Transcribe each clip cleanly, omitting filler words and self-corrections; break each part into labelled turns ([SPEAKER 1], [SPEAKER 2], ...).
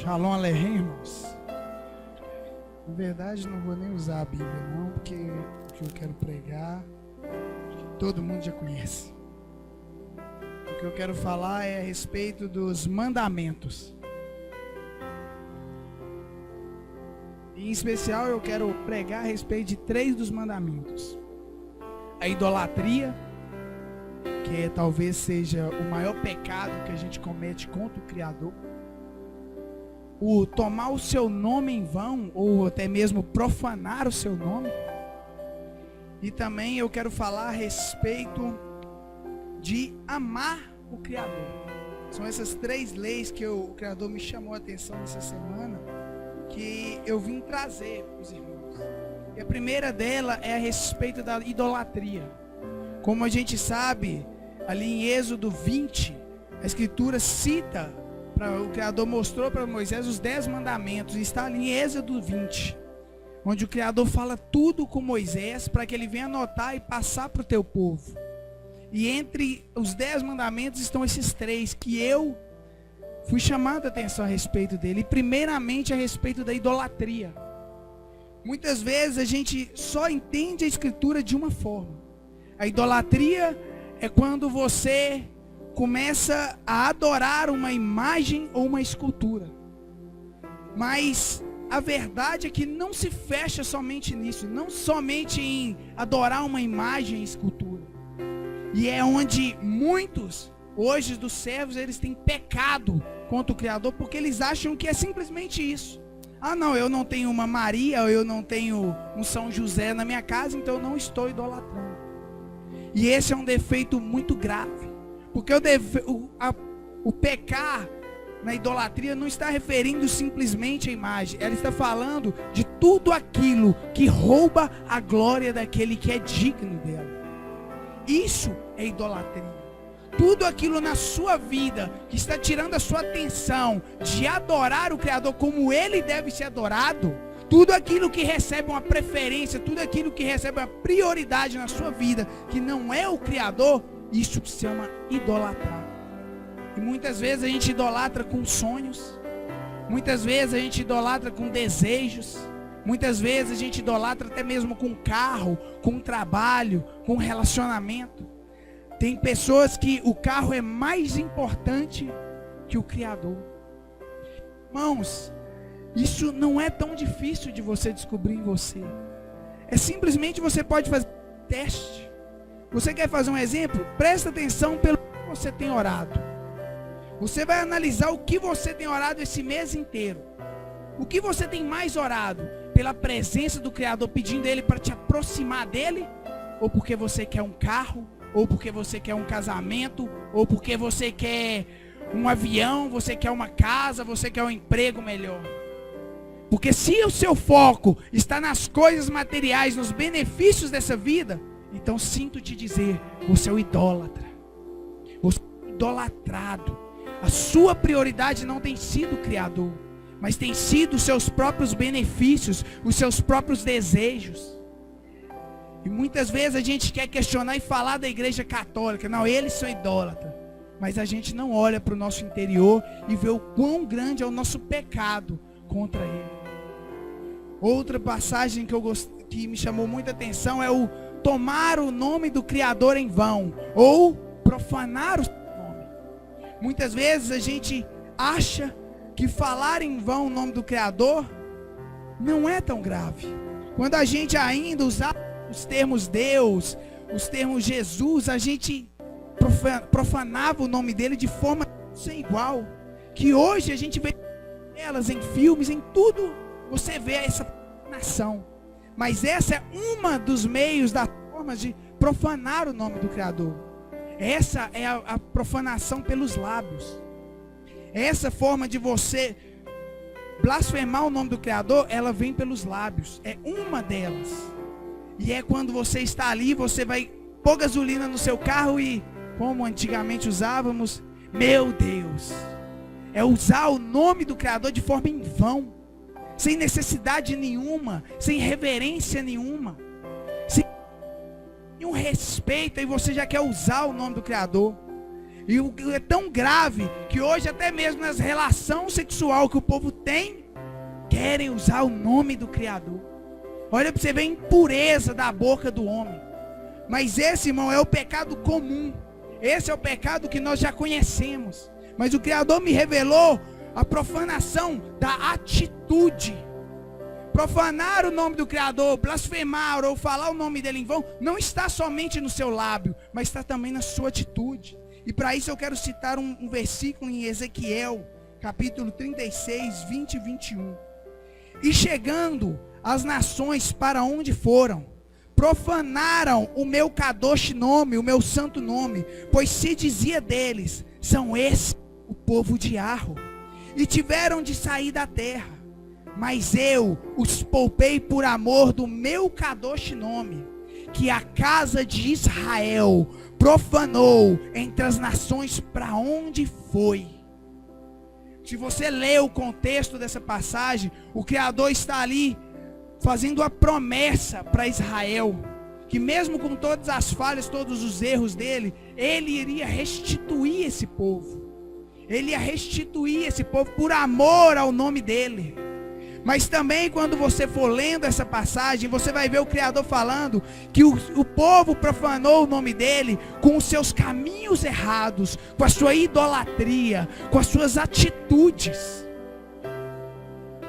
[SPEAKER 1] Shalom Aleichem, irmãos. Na verdade, não vou nem usar a Bíblia, não, porque o que eu quero pregar, todo mundo já conhece. O que eu quero falar é a respeito dos mandamentos. E, em especial, eu quero pregar a respeito de 3 dos mandamentos. A idolatria, que talvez seja o maior pecado que a gente comete contra o Criador. O tomar o seu nome em vão, ou até mesmo profanar o seu nome. E também eu quero falar a respeito de amar o Criador. São essas 3 leis que o Criador me chamou a atenção nessa semana, que eu vim trazer para os irmãos. E a primeira dela é a respeito da idolatria. Como a gente sabe, ali em Êxodo 20, a Escritura cita, o Criador mostrou para Moisés os 10 mandamentos. Está ali em Êxodo 20, onde o Criador fala tudo com Moisés para que ele venha anotar e passar para o teu povo. E entre os 10 mandamentos estão esses 3 que eu fui chamado a atenção a respeito dele. E primeiramente a respeito da idolatria. Muitas vezes a gente só entende a Escritura de uma forma. A idolatria é quando você começa a adorar uma imagem ou uma escultura. Mas a verdade é que não se fecha somente nisso, não somente em adorar uma imagem e escultura. E é onde muitos, hoje dos servos, eles têm pecado contra o Criador, porque eles acham que é simplesmente isso. Ah não, eu não tenho uma Maria, ou eu não tenho um São José na minha casa, então eu não estou idolatrando. E esse é um defeito muito grave. Porque o pecar na idolatria não está referindo simplesmente à imagem. Ela está falando de tudo aquilo que rouba a glória daquele que é digno dela. Isso é idolatria. Tudo aquilo na sua vida que está tirando a sua atenção de adorar o Criador como ele deve ser adorado. Tudo aquilo que recebe uma preferência, tudo aquilo que recebe uma prioridade na sua vida, que não é o Criador, isso se chama idolatrar. E muitas vezes a gente idolatra com sonhos. Muitas vezes a gente idolatra com desejos. Muitas vezes a gente idolatra até mesmo com carro, com trabalho, com relacionamento. Tem pessoas que o carro é mais importante que o Criador. Irmãos, isso não é tão difícil de você descobrir em você. É simplesmente você pode fazer um teste. Você quer fazer um exemplo? Presta atenção pelo que você tem orado. Você vai analisar o que você tem orado esse mês inteiro. O que você tem mais orado? Pela presença do Criador, pedindo Ele para te aproximar dEle? Ou porque você quer um carro? Ou porque você quer um casamento? Ou porque você quer um avião? Você quer uma casa? Você quer um emprego melhor? Porque se o seu foco está nas coisas materiais, nos benefícios dessa vida, então sinto te dizer, você é o idólatra. Você é idolatrado. A sua prioridade não tem sido o Criador, mas tem sido os seus próprios benefícios, os seus próprios desejos. E muitas vezes a gente quer questionar e falar da igreja católica. Não, eles são idólatras. Mas a gente não olha para o nosso interior e vê o quão grande é o nosso pecado contra ele. Outra passagem que me chamou muita atenção é o tomar o nome do Criador em vão, ou profanar o seu nome. Muitas vezes a gente acha que falar em vão o nome do Criador não é tão grave. Quando a gente ainda usar os termos Deus, os termos Jesus, a gente profanava o nome dele de forma sem igual. Que hoje a gente vê elas em filmes, em tudo, você vê essa profanação. Mas essa é uma dos meios, das formas de profanar o nome do Criador. Essa é a profanação pelos lábios. Essa forma de você blasfemar o nome do Criador, ela vem pelos lábios. É uma delas. E é quando você está ali, você vai pôr gasolina no seu carro e, como antigamente usávamos, meu Deus. É usar o nome do Criador de forma em vão. Sem necessidade nenhuma, sem reverência nenhuma, sem nenhum respeito, e você já quer usar o nome do Criador. E é tão grave que hoje até mesmo nas relações sexuais que o povo tem, querem usar o nome do Criador. Olha para você ver a impureza da boca do homem. Mas esse, irmão, é o pecado comum. Esse é o pecado que nós já conhecemos. Mas o Criador me revelou a profanação da atitude. Profanar o nome do Criador, blasfemar ou falar o nome dele em vão, não está somente no seu lábio, mas está também na sua atitude. E para isso eu quero citar um versículo em Ezequiel, capítulo 36, 20 e 21. E chegando as nações para onde foram, profanaram o meu kadosh nome, o meu santo nome, pois se dizia deles, são esses o povo de Arro, e tiveram de sair da terra. Mas eu os poupei por amor do meu kadosh nome, que a casa de Israel profanou entre as nações para onde foi. Se você lê o contexto dessa passagem, o Criador está ali fazendo a promessa para Israel, que mesmo com todas as falhas, todos os erros dele, ele iria restituir esse povo. Ele ia restituir esse povo por amor ao nome dele. Mas também quando você for lendo essa passagem, você vai ver o Criador falando que o povo profanou o nome dele com os seus caminhos errados, com a sua idolatria, com as suas atitudes.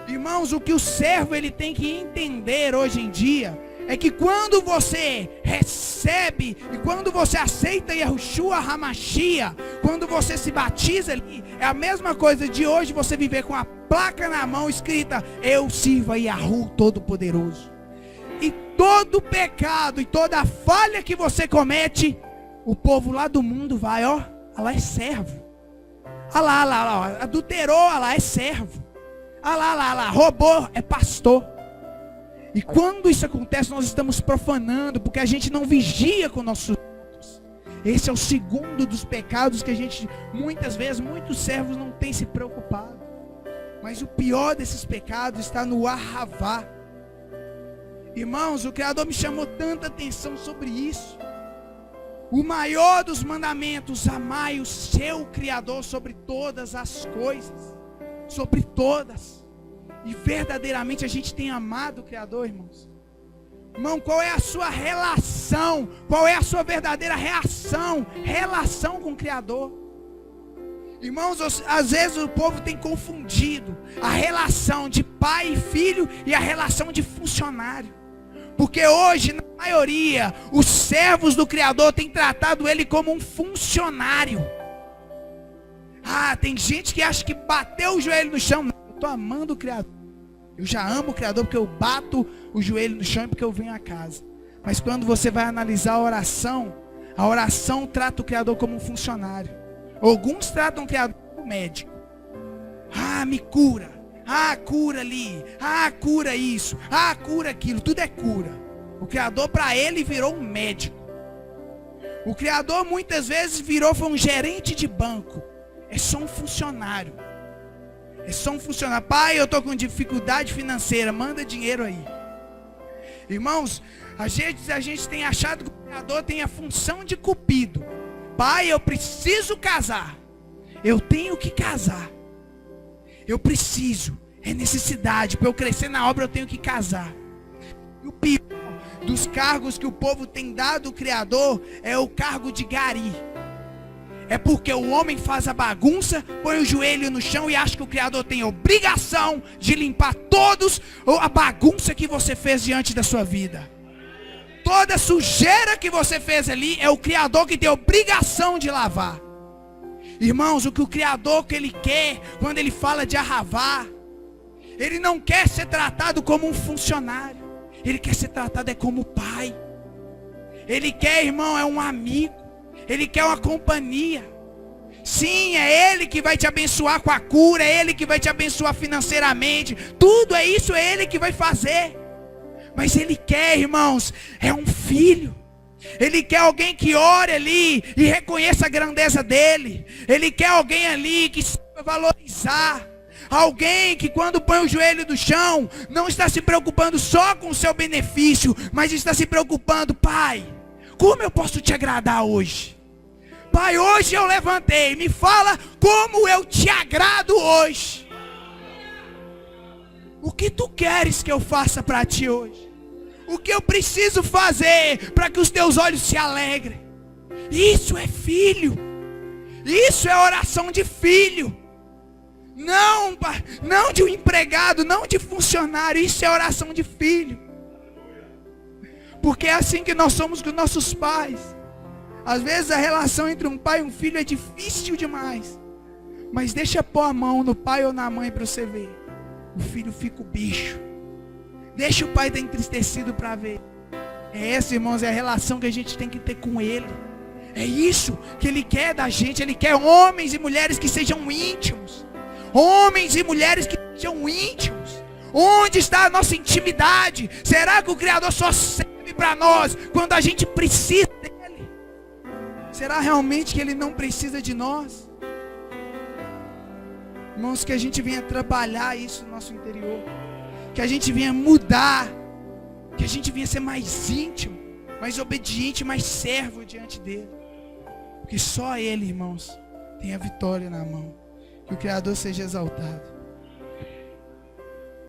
[SPEAKER 1] Irmãos, o que o servo ele tem que entender hoje em dia é que quando você recebe e quando você aceita Yahushua HaMashiach, quando você se batiza ali, é a mesma coisa de hoje você viver com a placa na mão escrita: eu sirvo a Yahu Todo-Poderoso. E todo pecado e toda falha que você comete, o povo lá do mundo vai, ó, lá é servo. Lá, adulterou, lá é servo. Lá, roubou, é pastor. E quando isso acontece, nós estamos profanando, porque a gente não vigia com nossos atos. Esse é o segundo dos pecados que a gente, muitas vezes, muitos servos não têm se preocupado. Mas o pior desses pecados está no Ahavá. Irmãos, o Criador me chamou tanta atenção sobre isso. O maior dos mandamentos: amai o seu Criador sobre todas as coisas. Sobre todas. E verdadeiramente a gente tem amado o Criador, irmãos. Irmão, qual é a sua relação? Qual é a sua verdadeira relação com o Criador? Irmãos, às vezes o povo tem confundido a relação de pai e filho e a relação de funcionário. Porque hoje, na maioria, os servos do Criador têm tratado ele como um funcionário. Tem gente que acha que bateu o joelho no chão. Não, eu estou amando o Criador. Eu já amo o Criador porque eu bato o joelho no chão e porque eu venho a casa. Mas quando você vai analisar a oração trata o Criador como um funcionário. Alguns tratam o Criador como médico. Me cura. Cura ali. Cura isso. Cura aquilo. Tudo é cura. O Criador para ele virou um médico. O Criador muitas vezes foi um gerente de banco. É só um funcionário. É só um funcionário. Pai, eu estou com dificuldade financeira, manda dinheiro aí. Irmãos, a gente tem achado que o Criador tem a função de cupido. Pai, eu preciso casar. Eu tenho que casar. Eu preciso. É necessidade. Para eu crescer na obra eu tenho que casar. E o pior dos cargos que o povo tem dado ao Criador é o cargo de gari. É porque o homem faz a bagunça, põe o joelho no chão e acha que o Criador tem a obrigação de limpar todos a bagunça que você fez diante da sua vida. Toda sujeira que você fez ali é o Criador que tem a obrigação de lavar. Irmãos, o que o Criador que ele quer, quando ele fala de Ahavá, ele não quer ser tratado como um funcionário. Ele quer ser tratado como pai. Ele quer, irmão, é um amigo. Ele quer uma companhia. Sim, é Ele que vai te abençoar com a cura. É Ele que vai te abençoar financeiramente. Tudo é isso, é Ele que vai fazer. Mas Ele quer, irmãos, é um filho. Ele quer alguém que ore ali e reconheça a grandeza dEle. Ele quer alguém ali que saiba valorizar. Alguém que quando põe o joelho no chão, não está se preocupando só com o seu benefício, mas está se preocupando: Pai, como eu posso te agradar hoje? Pai, hoje eu levantei, me fala como eu te agrado hoje. O que tu queres que eu faça para ti hoje? O que eu preciso fazer para que os teus olhos se alegrem? Isso é filho. Isso é oração de filho. Não de um empregado, não de funcionário. Isso é oração de filho. Porque é assim que nós somos com nossos pais. Às vezes a relação entre um pai e um filho é difícil demais. Mas deixa pôr a mão no pai ou na mãe para você ver. O filho fica o bicho. Deixa o pai estar entristecido para ver. Essa, irmãos, é a relação que a gente tem que ter com ele. É isso que ele quer da gente. Ele quer homens e mulheres que sejam íntimos. Homens e mulheres que sejam íntimos. Onde está a nossa intimidade? Será que o Criador só serve para nós quando a gente precisa dele? Será realmente que ele não precisa de nós? Irmãos, que a gente venha trabalhar isso no nosso interior. Que a gente venha mudar. Que a gente venha ser mais íntimo, mais obediente, mais servo diante dele. Porque só ele, irmãos, tem a vitória na mão. Que o Criador seja exaltado.